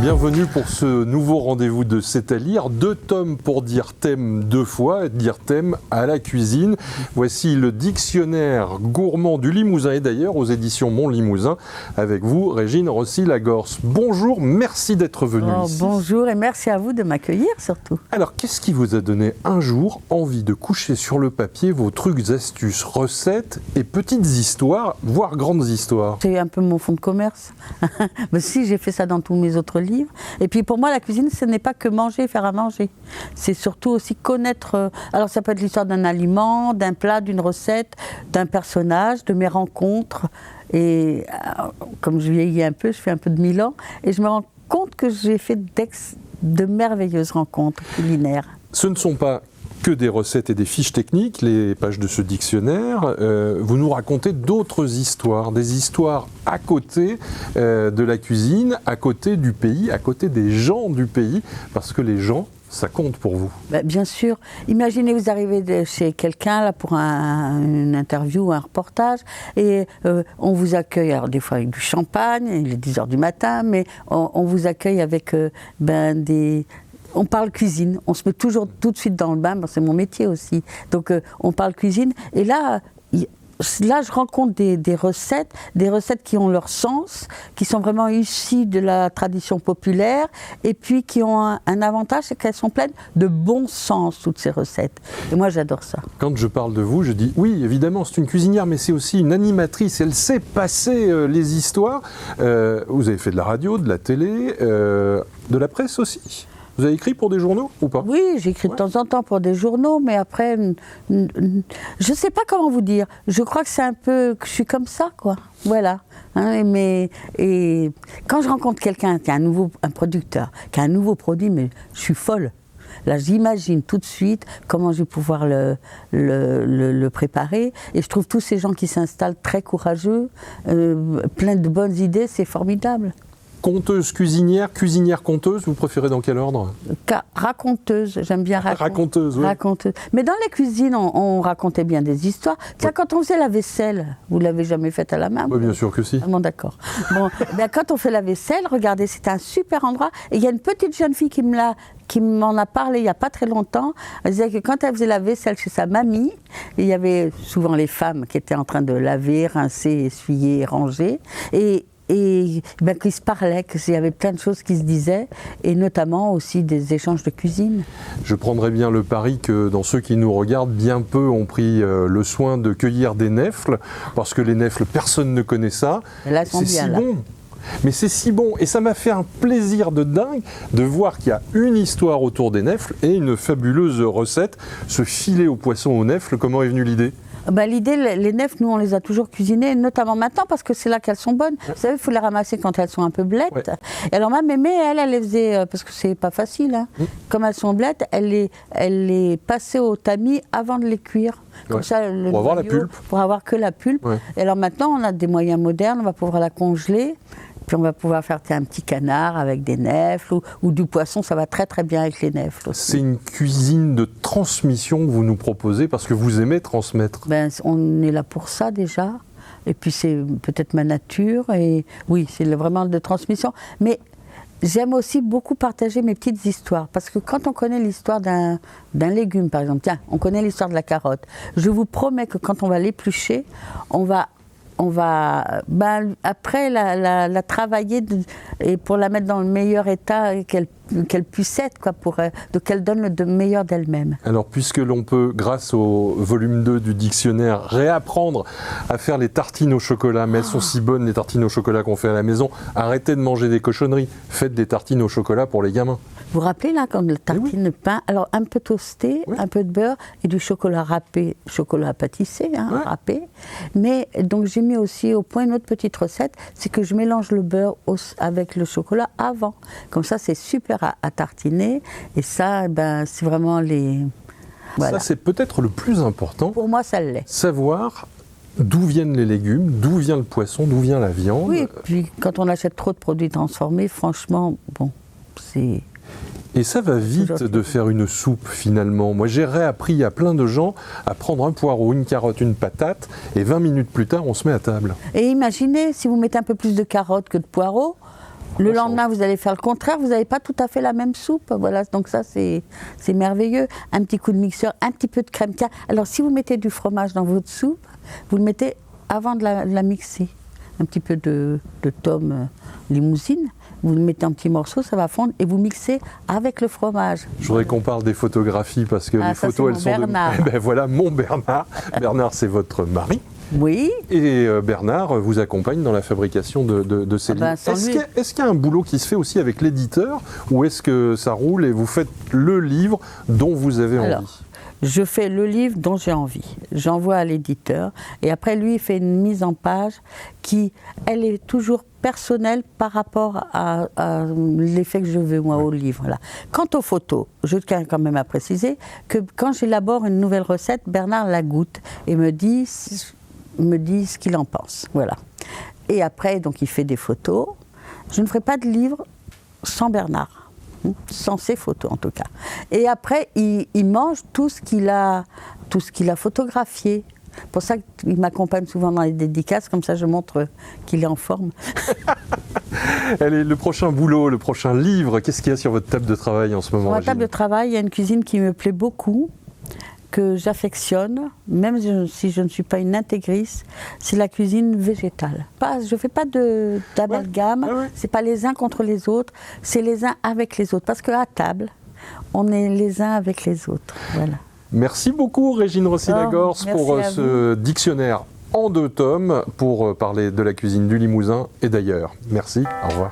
Bienvenue pour ce nouveau rendez-vous de C'est à lire. 2 tomes pour dire thème 2 fois, dire thème à la cuisine. Voici le dictionnaire gourmand du Limousin et d'ailleurs aux éditions Mon Limousin. Avec vous, Régine Rossi-Lagorce. Bonjour, merci d'être venue ici. Bonjour et merci à vous de m'accueillir surtout. Alors, qu'est-ce qui vous a donné un jour envie de coucher sur le papier vos trucs, astuces, recettes et petites histoires, voire grandes histoires? C'est un peu mon fonds de commerce. Mais si, j'ai fait ça dans tous mes autres livres. Et puis pour moi, la cuisine, ce n'est pas que manger, faire à manger. C'est surtout aussi connaître... Alors ça peut être l'histoire d'un aliment, d'un plat, d'une recette, d'un personnage, de mes rencontres. Et comme je vieillis un peu, je fais un peu de Milan. Et je me rends compte que j'ai fait de merveilleuses rencontres culinaires. Ce ne sont pas que des recettes et des fiches techniques, les pages de ce dictionnaire. Vous nous racontez d'autres histoires, des histoires à côté de la cuisine, à côté du pays, à côté des gens du pays, parce que les gens, ça compte pour vous. Bien sûr. Imaginez, vous arrivez chez quelqu'un là, pour une interview ou un reportage et on vous accueille, alors des fois avec du champagne, il est 10h du matin, mais on vous accueille avec On parle cuisine, on se met toujours tout de suite dans le bain, c'est mon métier aussi. Donc on parle cuisine et là je rencontre des recettes qui ont leur sens, qui sont vraiment issues de la tradition populaire et puis qui ont un avantage, c'est qu'elles sont pleines de bon sens, toutes ces recettes. Et moi j'adore ça. Quand je parle de vous, je dis oui, évidemment c'est une cuisinière, mais c'est aussi une animatrice, elle sait passer les histoires. Vous avez fait de la radio, de la télé, de la presse aussi. Vous avez écrit pour des journaux ou pas? Oui, j'écris de temps en temps pour des journaux, mais après, je ne sais pas comment vous dire. Je crois que c'est un peu, que je suis comme ça, quoi. Voilà. Et quand je rencontre quelqu'un qui a un producteur, qui a un nouveau produit, mais je suis folle. Là, j'imagine tout de suite comment je vais pouvoir le préparer. Et je trouve tous ces gens qui s'installent très courageux, plein de bonnes idées, c'est formidable. Conteuse, cuisinière, cuisinière conteuse, vous préférez dans quel ordre? Raconteuse, j'aime bien raconter. Raconteuse, oui. Raconteuse. Mais dans les cuisines, on racontait bien des histoires. Tiens, quand on faisait la vaisselle, vous ne l'avez jamais faite à la main? Oui, bien sûr que si. Bon, d'accord. Bon, quand on fait la vaisselle, regardez, c'est un super endroit. Et il y a une petite jeune fille qui m'en a parlé il n'y a pas très longtemps. Elle disait que quand elle faisait la vaisselle chez sa mamie, il y avait souvent les femmes qui étaient en train de laver, rincer, essuyer, ranger. Et qu'ils se parlaient, qu'il y avait plein de choses qui se disaient, et notamment aussi des échanges de cuisine. Je prendrais bien le pari que dans ceux qui nous regardent, bien peu ont pris le soin de cueillir des nèfles, parce que les nèfles, personne ne connaît ça. Là, c'est si bon. Mais c'est si bon, et ça m'a fait un plaisir de dingue de voir qu'il y a une histoire autour des nèfles et une fabuleuse recette, ce filet au poisson aux nèfles. Comment est venue l'idée? L'idée, les nèfles, nous, on les a toujours cuisinées, notamment maintenant, parce que c'est là qu'elles sont bonnes. Vous savez, il faut les ramasser quand elles sont un peu blettes. Ouais. Et alors, ma mémé, elle les faisait, parce que c'est pas facile, hein. Comme elles sont blettes, elle les passait au tamis avant de les cuire. Comme ça, pour avoir la pulpe. Pour avoir que la pulpe. Ouais. Et alors maintenant, on a des moyens modernes, on va pouvoir la congeler. Puis on va pouvoir faire un petit canard avec des nèfles ou du poisson, ça va très très bien avec les nèfles aussi. C'est une cuisine de transmission que vous nous proposez parce que vous aimez transmettre. On est là pour ça déjà, et puis c'est peut-être ma nature, et oui, c'est vraiment de transmission. Mais j'aime aussi beaucoup partager mes petites histoires, parce que quand on connaît l'histoire d'un légume, par exemple, tiens, on connaît l'histoire de la carotte, je vous promets que quand on va l'éplucher, on va après la travailler et pour la mettre dans le meilleur état qu'elle puisse être, quoi, qu'elle donne le meilleur d'elle-même. Alors, puisque l'on peut, grâce au volume 2 du dictionnaire, réapprendre à faire les tartines au chocolat, mais elles sont si bonnes, les tartines au chocolat qu'on fait à la maison, arrêtez de manger des cochonneries, faites des tartines au chocolat pour les gamins. Vous vous rappelez là, quand la tartine de pain, alors un peu toasté, un peu de beurre et du chocolat râpé, chocolat pâtissé, râpé. Mais donc j'ai mis aussi au point une autre petite recette, c'est que je mélange le beurre avec le chocolat avant. Comme ça, c'est super à tartiner. Et ça, c'est vraiment les... Voilà. Ça, c'est peut-être le plus important. Pour moi, ça l'est. Savoir d'où viennent les légumes, d'où vient le poisson, d'où vient la viande. Oui, puis quand on achète trop de produits transformés, franchement, bon, c'est... Et ça va vite de faire une soupe finalement. Moi j'ai réappris à plein de gens à prendre un poireau, une carotte, une patate et 20 minutes plus tard on se met à table. Et imaginez si vous mettez un peu plus de carottes que de poireaux, Le lendemain, vous allez faire le contraire, vous n'avez pas tout à fait la même soupe. Voilà, donc ça, c'est merveilleux. Un petit coup de mixeur, un petit peu de crème. Alors, si vous mettez du fromage dans votre soupe, vous le mettez avant de la mixer. Un petit peu de tome limousine, vous le mettez en petits morceaux, ça va fondre, et vous mixez avec le fromage. Je voudrais qu'on parle des photographies, parce que les photos, elles sont Bernard. Eh ben voilà, mon Bernard. Bernard, c'est votre mari. Oui. Et Bernard vous accompagne dans la fabrication de ces livres. Est-ce qu'il y a un boulot qui se fait aussi avec l'éditeur, ou est-ce que ça roule et vous faites le livre dont vous avez envie? Je fais le livre dont j'ai envie. J'envoie à l'éditeur et après lui il fait une mise en page qui, elle est toujours personnelle par rapport à l'effet que je veux moi au livre. Là. Quant aux photos, je tiens quand même à préciser que quand j'élabore une nouvelle recette, Bernard la goûte et me dit ce qu'il en pense. Voilà. Et après donc il fait des photos. Je ne ferai pas de livre sans Bernard. Sans ses photos en tout cas. Et après, il mange tout ce qu'il a photographié. Pour ça qu'il m'accompagne souvent dans les dédicaces, comme ça je montre qu'il est en forme. Allez, le prochain boulot, le prochain livre, qu'est-ce qu'il y a sur votre table de travail en ce moment? Sur ma table de travail, il y a une cuisine qui me plaît beaucoup, que j'affectionne, même si je ne suis pas une intégriste, c'est la cuisine végétale. Je ne fais pas d'amalgame, c'est pas les uns contre les autres, c'est les uns avec les autres. Parce qu'à table, on est les uns avec les autres. Voilà. Merci beaucoup Régine Rossi-Lagorce pour ce dictionnaire en 2 tomes pour parler de la cuisine du Limousin et d'ailleurs. Merci, au revoir.